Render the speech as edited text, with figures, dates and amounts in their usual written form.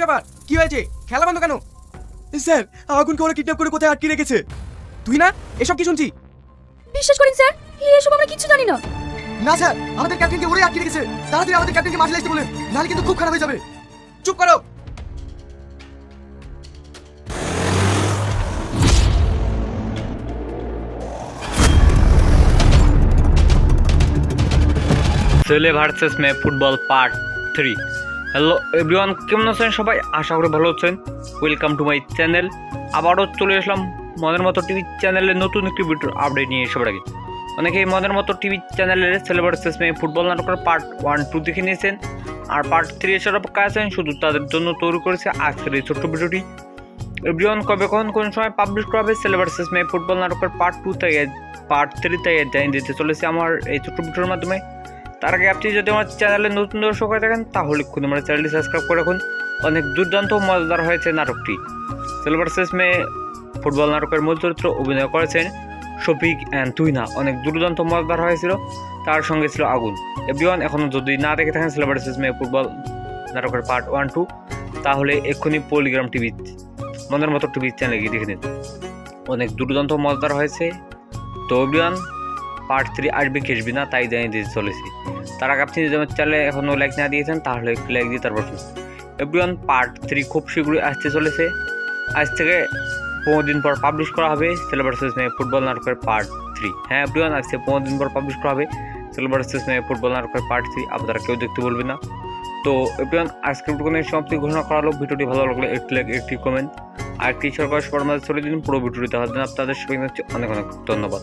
ব্যাপার? কি হয়েছে? খেলা বন্ধ কেন? স্যার, আগুনকে ওরা কিডন্যাপ করে কোথায় আটকে রেখেছে। তুই না এসব কি শুনছি? বিশ্বাস করেন স্যার, এসব আমরা কিছু জানি না। না স্যার, আমাদের ক্যাপ্টেনকে ওরাই আটকে রেখেছে। তাড়াতাড়ি আমাদের ক্যাপ্টেনকে মাঠে আসতে বলেন, নাহলে কিন্তু খুব খারাপ হয়ে যাবে। চুপ করো। ছেলে ভার্সেস মেয়ে ফুটবল পার্ট 3। হ্যালো এভরিওয়ান, কেমন আছেন সবাই? আশা করি ভালো আছেন। Welcome to my channel. আবারও চলে আসলাম মনের মতো টিভি চ্যানেলের নতুন একটি ভিডিওর আপডেট নিয়ে সবার আগে। অনেকেই মনের মতো টিভি চ্যানেলের ছেলে ভার্সেস মেয়ে ফুটবল নাটকের পার্ট 1-2 দেখে নিয়েছেন, আর পার্ট 3 এসে অপেক্ষা আছেন। শুধু তাদের জন্য তৈরি করেছে আজকের এই ছোট্ট ভিডিওটি। এভরিওয়ান, কবে কখন কোন সময় পাবলিশ করা হবে ছেলে ভার্সেস মেয়ে ফুটবল নাটকের পার্ট 2 থেকে পার্ট 3 থেকে জানিয়ে দিতে চলেছে আমার এই ছোট্ট ভিডিওর মাধ্যমে। তার আগে আপনি যদি আমার চ্যানেলে নতুন দর্শক হয়ে থাকেন তাহলে খুব আমার চ্যানেলটি সাবস্ক্রাইব করে রাখুন। অনেক দুর্দান্ত মজাদার হয়েছে নাটকটি। ছেলে ভার্সেস মেয়ে ফুটবল নাটকের মূল চরিত্র অভিনয় করেছেন শফিক অ্যান্ড তুহিনা। অনেক দুর্দান্ত মজাদার হয়েছিল, তার সঙ্গে ছিল আগুন। এভরিওয়ান, এখনও যদি না দেখে থাকেন ছেলে ভার্সেস মেয়ে ফুটবল নাটকের পার্ট 1-2, তাহলে এক্ষুনি পলিগ্রাম টিভি মনের মতো টিভি চ্যানেলে গিয়ে দেখে নিন। অনেক দুর্দান্ত মজাদার হয়েছে। তো এভরিওয়ান, পার্ট 3 আসবে কি আসবে না তাই জানিয়ে দিতে চলেছি। তার আগে আপনি যদি আমার চ্যানেলে এখনও লাইক না দিয়েছেন তাহলে একটু লাইক দিয়ে তারপর এভরিওয়ান, পার্ট 3 খুব শীঘ্রই আসতে চলেছে। আজ থেকে 15 দিন পর পাবলিশ করা হবে ছেলে ভার্সেস মেয়ে ফুটবল নাটকের পার্ট 3। হ্যাঁ এভরিওয়ান, আজকে 15 দিন পর পাবলিশ করা হবে ছেলে ভার্সেস মেয়ে ফুটবল নাটকের পার্ট 3। আপনারা কেউ দেখতে বলবেন না। তো এভরিওয়ান, আজকের ভিডিওটি সমাপ্তি ঘোষণা করা হলো। ভিডিওটি ভালো লাগলে একটি লাইক, একটি কমেন্ট আর একটি শেয়ার করে সবার মাঝে ছড়িয়ে দিন পুরো ভিডিওটি দেখার জন্য আপনাদের সবাই অনেক অনেক ধন্যবাদ।